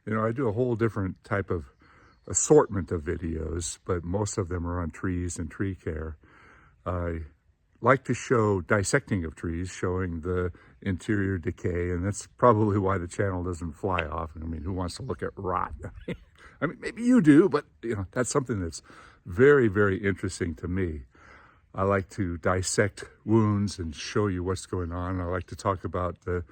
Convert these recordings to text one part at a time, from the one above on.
You know, I do a whole different type of assortment of videos, but most of them are on trees and tree care. I like to show dissecting of trees, showing the interior decay, and that's probably why the channel doesn't fly off. I mean, who wants to look at rot? I mean, maybe you do, but you know, that's something that's very, very interesting to me. I like to dissect wounds and show you what's going on. I like to talk about the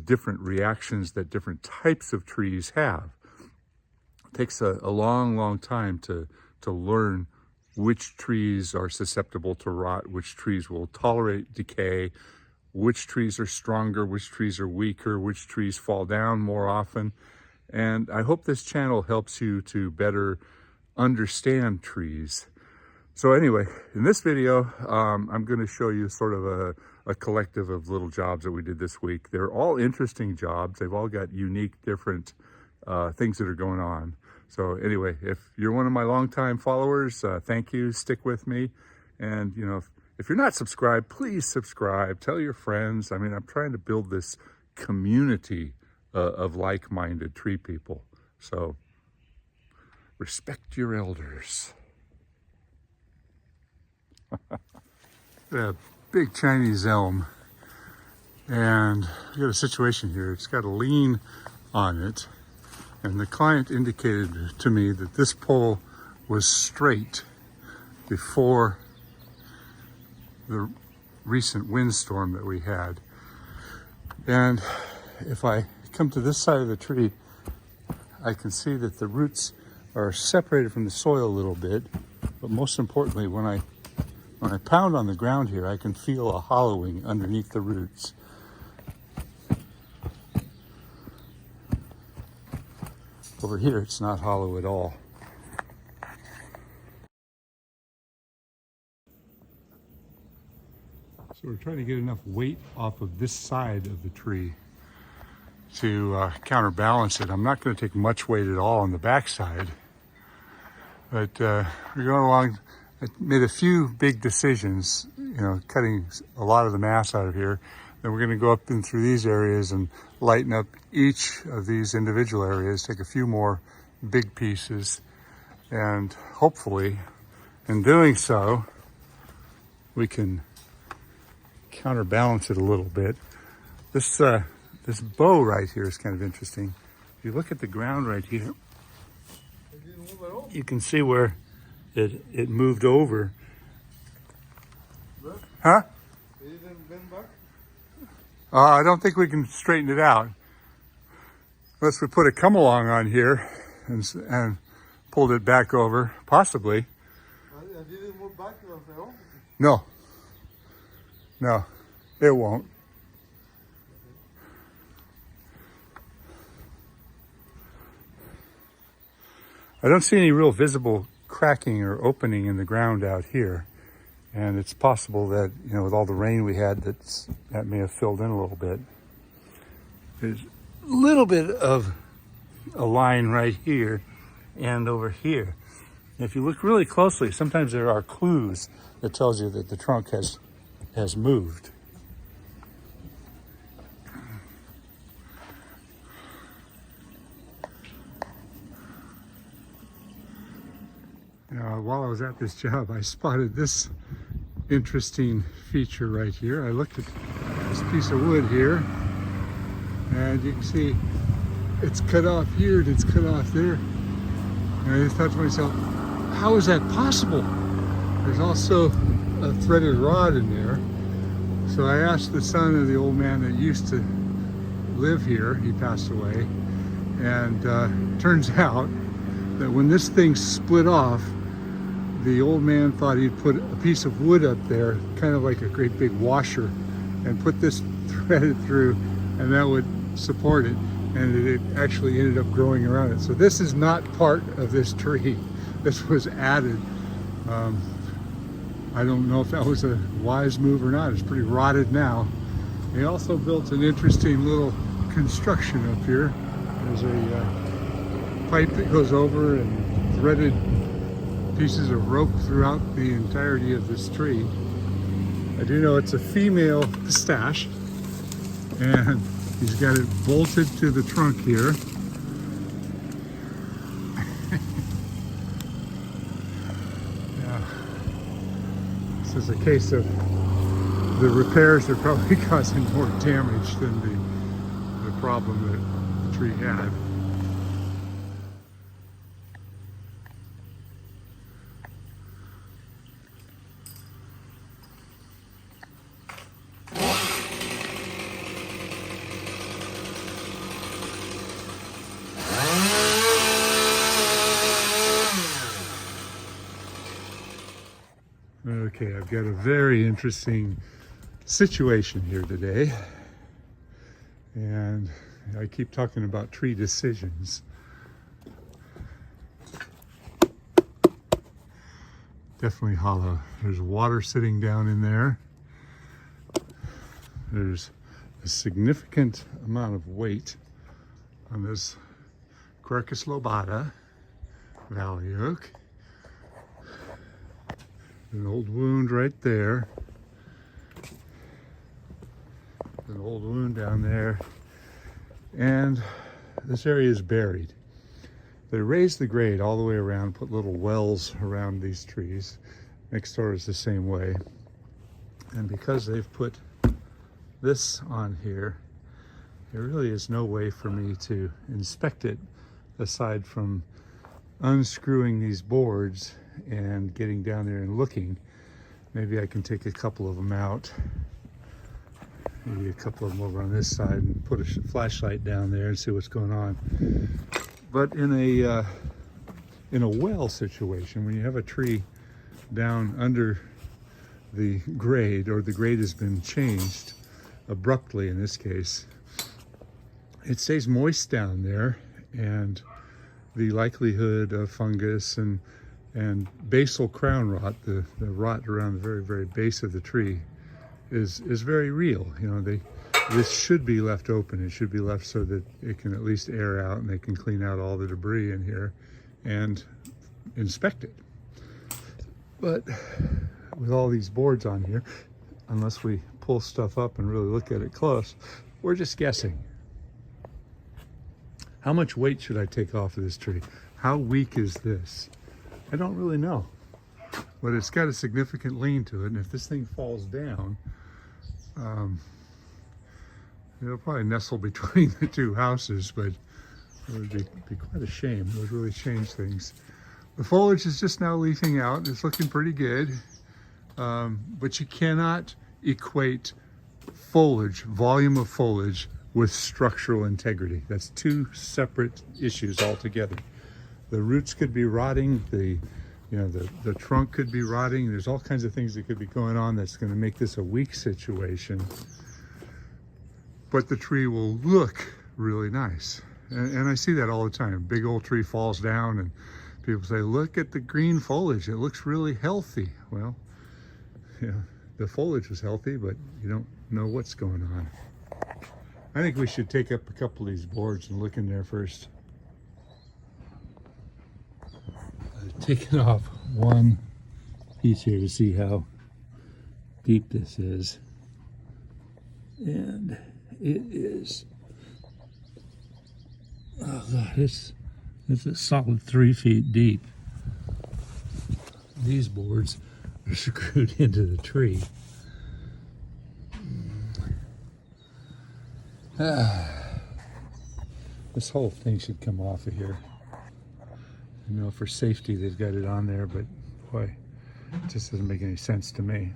different reactions that different types of trees have. It takes a long, long time to learn which trees are susceptible to rot, which trees will tolerate decay, which trees are stronger, which trees are weaker, which trees fall down more often. And I hope this channel helps you to better understand trees. So anyway, in this video, I'm going to show you sort of a collective of little jobs that we did this week. They're all interesting jobs. They've all got unique, different things that are going on. So anyway, if you're one of my longtime followers, thank you, stick with me. And you know, if you're not subscribed, please subscribe, tell your friends. I mean, I'm trying to build this community of like-minded tree people. So respect your elders. A big Chinese elm, and we got a situation here. It's got a lean on it, and the client indicated to me that this pole was straight before the recent windstorm that we had. And if I come to this side of the tree, I can see that the roots are separated from the soil a little bit, but most importantly, when I pound on the ground here, I can feel a hollowing underneath the roots. Over here, it's not hollow at all. So we're trying to get enough weight off of this side of the tree to counterbalance it. I'm not going to take much weight at all on the back side, but we're going along. I made a few big decisions, you know, cutting a lot of the mass out of here. Then we're going to go up in through these areas and lighten up each of these individual areas, take a few more big pieces, and hopefully in doing so, we can counterbalance it a little bit. This bow right here is kind of interesting. If you look at the ground right here, you can see where it moved over. Huh? It didn't bend back? I don't think we can straighten it out unless we put a come along on here and pulled it back over, possibly. I didn't move back. No, it won't. I don't see any real visible cracking or opening in the ground out here, and it's possible that, you know, with all the rain we had, that may have filled in a little bit. There's a little bit of a line right here and over here. And if you look really closely, sometimes there are clues that tells you that the trunk has moved. While I was at this job, I spotted this interesting feature right here. I looked at this piece of wood here, and you can see it's cut off here and it's cut off there. And I just thought to myself, how is that possible? There's also a threaded rod in there. So I asked the son of the old man that used to live here, he passed away, and turns out that when this thing split off, the old man thought he'd put a piece of wood up there, kind of like a great big washer, and put this threaded through, and that would support it, and it actually ended up growing around it. So this is not part of this tree. This was added. I don't know if that was a wise move or not. It's pretty rotted now. They also built an interesting little construction up here. There's a pipe that goes over and threaded pieces of rope throughout the entirety of this tree. I do know it's a female pistache, and he's got it bolted to the trunk here. a case of the repairs are probably causing more damage than the problem that the tree had. Okay, I've got a very interesting situation here today, and I keep talking about tree decisions. Definitely hollow. There's water sitting down in there. There's a significant amount of weight on this Quercus lobata valley oak. An old wound right there. An old wound down there. And this area is buried. They raised the grade all the way around, put little wells around these trees. Next door is the same way. And because they've put this on here, there really is no way for me to inspect it aside from unscrewing these boards and getting down there and looking. Maybe I can take a couple of them out, maybe a couple of them over on this side, and put a flashlight down there and see what's going on. But in a well situation, when you have a tree down under the grade, or the grade has been changed abruptly in this case, it stays moist down there, and the likelihood of fungus and basal crown rot, the rot around the very, very base of the tree, is very real. You know, this should be left open. It should be left so that it can at least air out and they can clean out all the debris in here and inspect it. But with all these boards on here, unless we pull stuff up and really look at it close, we're just guessing. How much weight should I take off of this tree? How weak is this? I don't really know, but it's got a significant lean to it, and if this thing falls down, it'll probably nestle between the two houses, but it would be quite a shame. It would really change things. The foliage is just now leafing out. It's looking pretty good, but you cannot equate foliage, volume of foliage, with structural integrity. That's two separate issues altogether. The roots could be rotting, the trunk could be rotting. There's all kinds of things that could be going on that's going to make this a weak situation. But the tree will look really nice. And I see that all the time. Big old tree falls down and people say, look at the green foliage. It looks really healthy. Well, yeah, the foliage was healthy, but you don't know what's going on. I think we should take up a couple of these boards and look in there first. I've taken off one piece here to see how deep this is. And it is, oh God, it's a solid 3 feet deep. These boards are screwed into the tree. This whole thing should come off of here. You know, for safety they've got it on there, but boy, it just doesn't make any sense to me.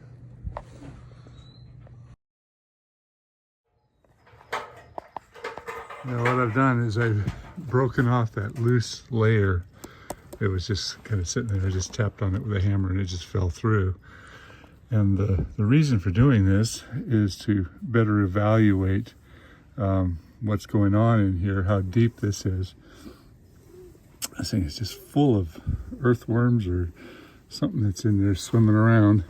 Now what I've done is I've broken off that loose layer. It was just kind of sitting there. I just tapped on it with a hammer and it just fell through. And the reason for doing this is to better evaluate what's going on in here, how deep this is. This thing is just full of earthworms or something that's in there swimming around.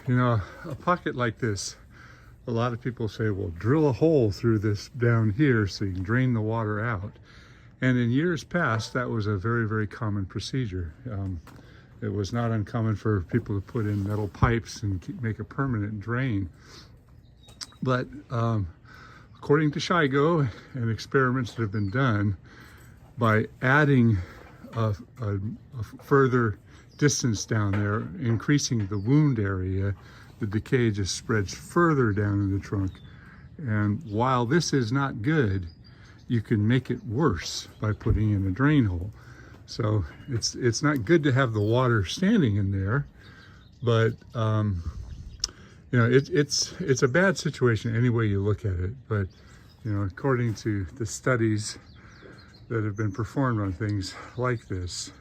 You know, a pocket like this, a lot of people say, well, drill a hole through this down here so you can drain the water out. And in years past, that was a very, very common procedure. It was not uncommon for people to put in metal pipes and make a permanent drain. But according to Shigo and experiments that have been done, by adding a further distance down there, increasing the wound area, the decay just spreads further down in the trunk. And while this is not good, you can make it worse by putting in a drain hole. So it's not good to have the water standing in there, but you know, it's a bad situation any way you look at it. But you know, according to the studies that have been performed on things like this,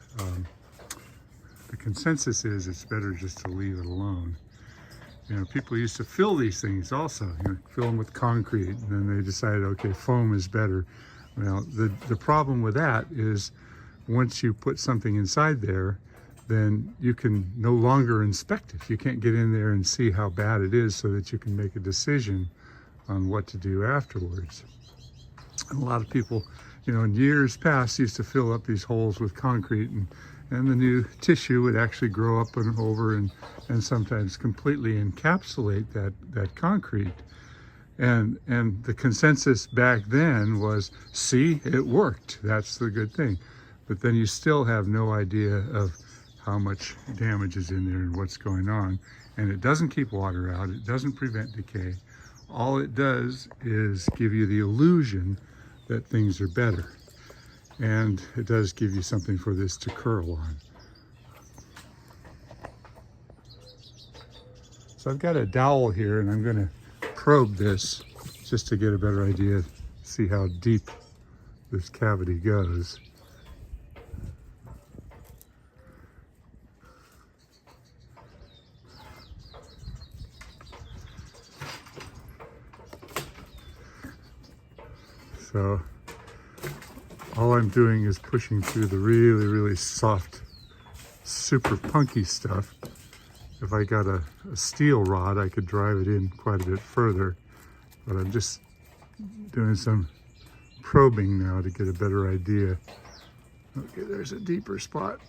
the consensus is it's better just to leave it alone. You know, people used to fill these things also, you know, fill them with concrete, and then they decided, okay, foam is better. Well, the problem with that is once you put something inside there, then you can no longer inspect it. You can't get in there and see how bad it is so that you can make a decision on what to do afterwards. And a lot of people, you know, in years past used to fill up these holes with concrete, and the new tissue would actually grow up and over and sometimes completely encapsulate that concrete. And the consensus back then was, see, it worked. That's the good thing. But then you still have no idea of how much damage is in there and what's going on. And it doesn't keep water out. It doesn't prevent decay. All it does is give you the illusion that things are better. And it does give you something for this to curl on. So I've got a dowel here, and I'm going to probe this just to get a better idea, see how deep this cavity goes. So all I'm doing is pushing through the really, really soft, super punky stuff. If I got a steel rod, I could drive it in quite a bit further, but I'm just doing some probing now to get a better idea. Okay, there's a deeper spot.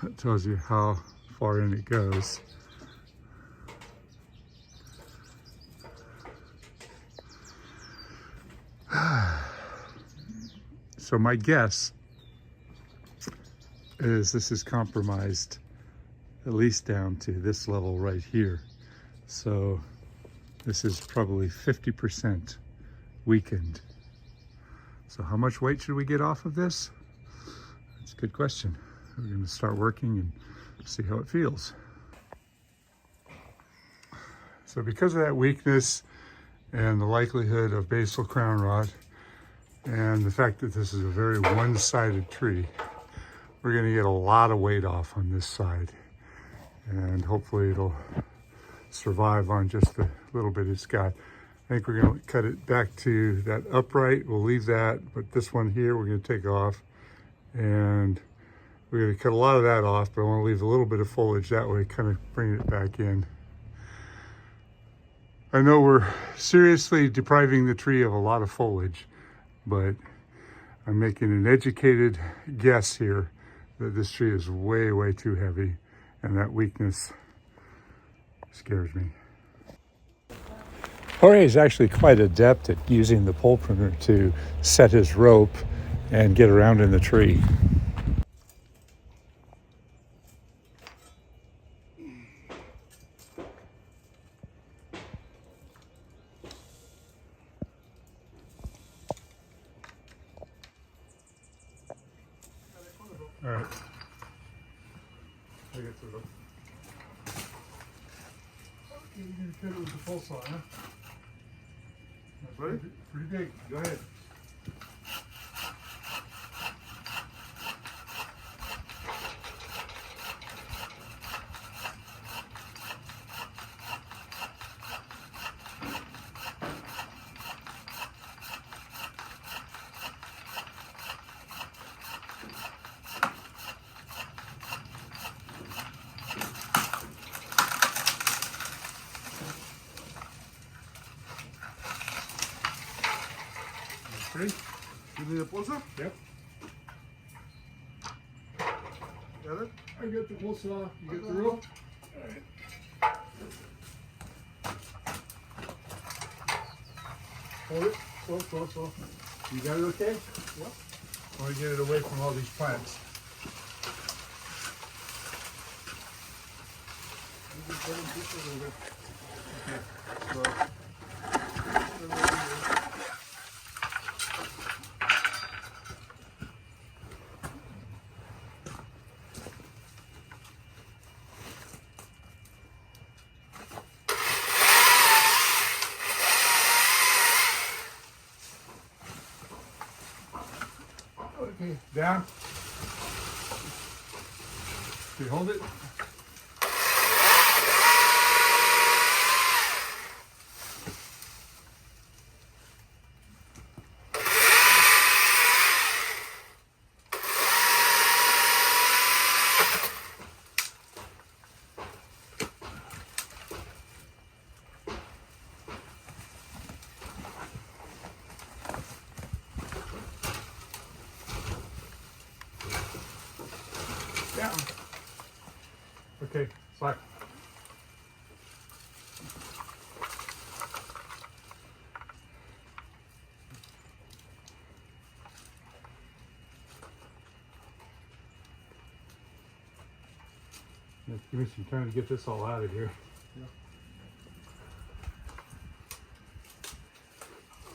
That tells you how far in it goes. So my guess is this is compromised at least down to this level right here. So this is probably 50% weakened. So how much weight should we get off of this? That's a good question. We're going to start working and see how it feels. So because of that weakness and the likelihood of basal crown rot and the fact that this is a very one-sided tree, we're going to get a lot of weight off on this side, and hopefully it'll survive on just the little bit it's got. I think we're going to cut it back to that upright. We'll leave that, but this one here we're going to take off, and we're going to cut a lot of that off, but I want to leave a little bit of foliage that way, kind of bring it back in. I know we're seriously depriving the tree of a lot of foliage, but I'm making an educated guess here that this tree is way, way too heavy, and that weakness scares me. Jorge is actually quite adept at using the pole pruner to set his rope and get around in the tree. All right. I get to look. You're going to cut it with the pole saw, huh? That's Ready? Pretty big. Go ahead. Ready? You need a pulser? Yep. Got it? I got the pole saw. You get the rope? Hold it. Slow. You got it okay? Yep. I want to get it away from all these plants. Okay, down. Okay, hold it. Down. Okay, slack. Give me some time to get this all out of here. Yeah.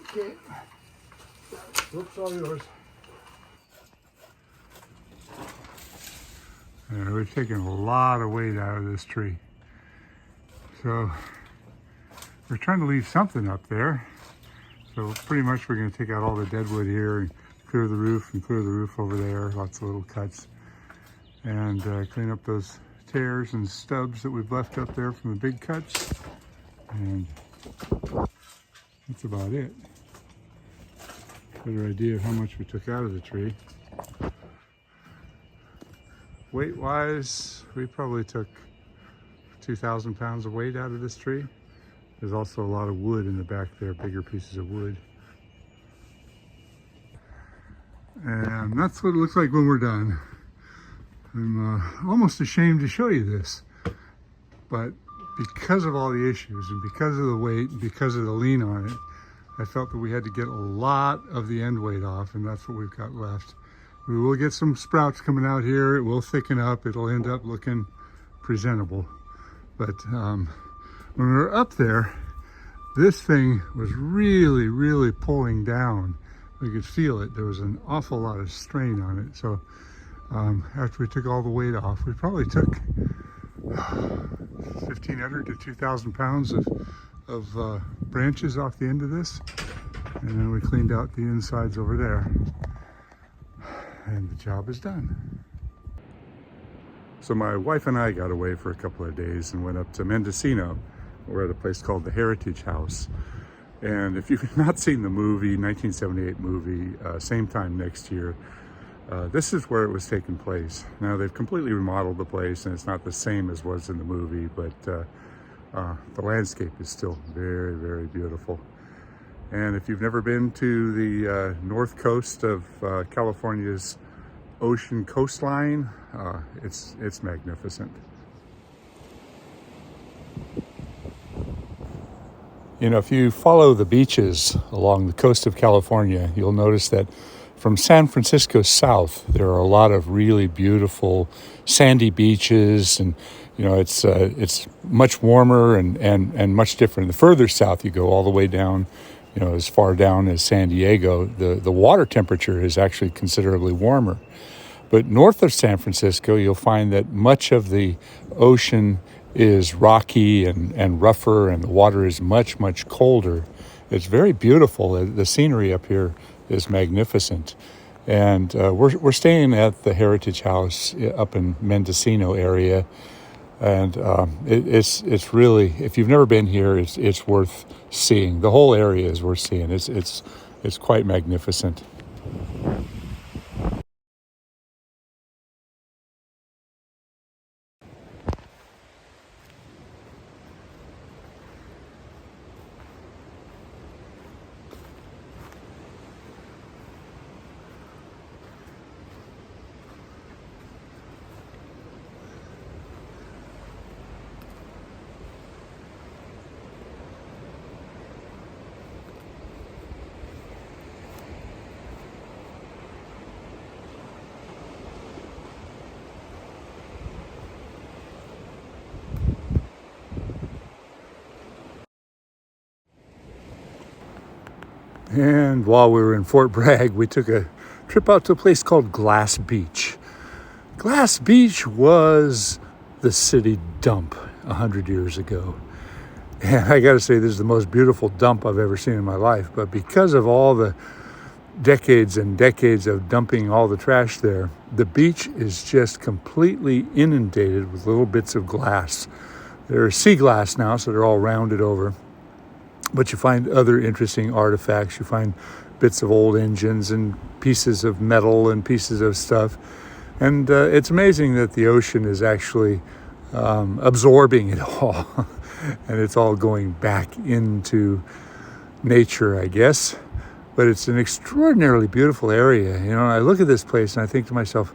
Okay. Whoops, all yours. We've taken a lot of weight out of this tree. So we're trying to leave something up there. So pretty much we're going to take out all the dead wood here and clear the roof and clear the roof over there, lots of little cuts, and clean up those tears and stubs that we've left up there from the big cuts. And that's about it. Better idea of how much we took out of the tree. Weight-wise, we probably took 2,000 pounds of weight out of this tree. There's also a lot of wood in the back there, bigger pieces of wood. And that's what it looks like when we're done. I'm almost ashamed to show you this, but because of all the issues and because of the weight and because of the lean on it, I felt that we had to get a lot of the end weight off, and that's what we've got left. We will get some sprouts coming out here. It will thicken up. It'll end up looking presentable. But when we were up there, this thing was really, really pulling down. We could feel it. There was an awful lot of strain on it. So after we took all the weight off, we probably took 1,500 to 2,000 pounds of branches off the end of this. And then we cleaned out the insides over there. And the job is done. So my wife and I got away for a couple of days and went up to Mendocino. We're at a place called the Heritage House. And if you've not seen the movie, 1978 movie, same time next year, this is where it was taking place. Now they've completely remodeled the place and it's not the same as was in the movie, but the landscape is still very, very beautiful. And if you've never been to the north coast of California's ocean coastline, it's magnificent. You know, if you follow the beaches along the coast of California, you'll notice that from San Francisco south, there are a lot of really beautiful sandy beaches, and you know, it's much warmer and much different. The further south you go, all the way down, you know, as far down as San Diego, the water temperature is actually considerably warmer. But north of San Francisco, you'll find that much of the ocean is rocky and rougher, and the water is much, much colder. It's very beautiful. The scenery up here is magnificent. And we're staying at the Heritage House up in Mendocino area. And it's really, if you've never been here, it's worth seeing. The whole area is worth seeing. It's quite magnificent. And while we were in Fort Bragg, we took a trip out to a place called Glass Beach. Glass Beach was the city dump 100 years ago. And I got to say, this is the most beautiful dump I've ever seen in my life. But because of all the decades and decades of dumping all the trash there, the beach is just completely inundated with little bits of glass. They're sea glass now, so they're all rounded over. But you find other interesting artifacts. You find bits of old engines and pieces of metal and pieces of stuff. And it's amazing that the ocean is actually absorbing it all. And it's all going back into nature, I guess. But it's an extraordinarily beautiful area. You know, I look at this place and I think to myself,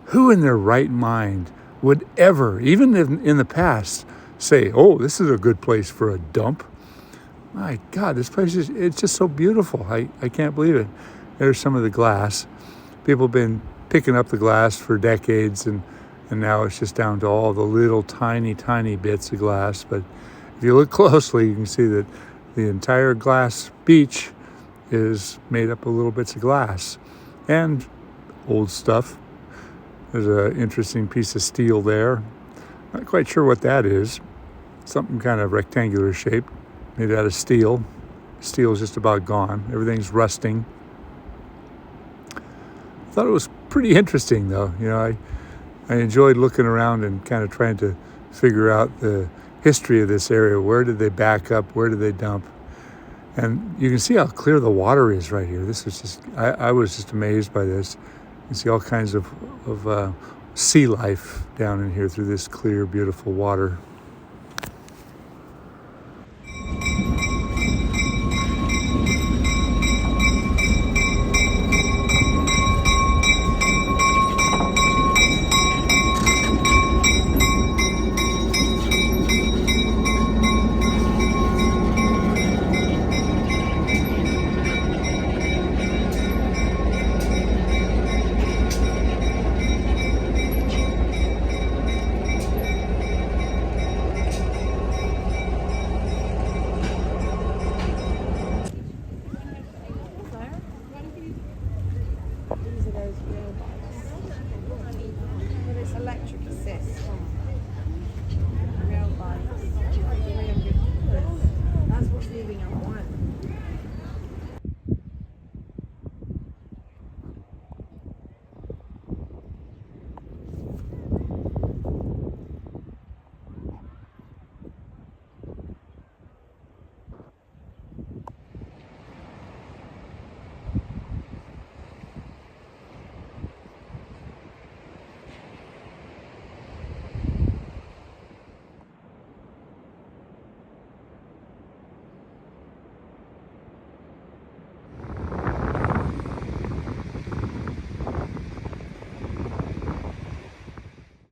who in their right mind would ever, even in the past, say, oh, this is a good place for a dump? My God, this place it's just so beautiful. I can't believe it. There's some of the glass. People have been picking up the glass for decades, and now it's just down to all the little tiny, tiny bits of glass. But if you look closely, you can see that the entire glass beach is made up of little bits of glass and old stuff. There's an interesting piece of steel there. Not quite sure what that is. Something kind of rectangular shaped, made out of steel. Steel is just about gone. Everything's rusting. I thought it was pretty interesting, though. You know, I enjoyed looking around and kind of trying to figure out the history of this area. Where did they back up? Where did they dump? And you can see how clear the water is right here. This was just, I was just amazed by this. You can see all kinds of sea life down in here through this clear, beautiful water.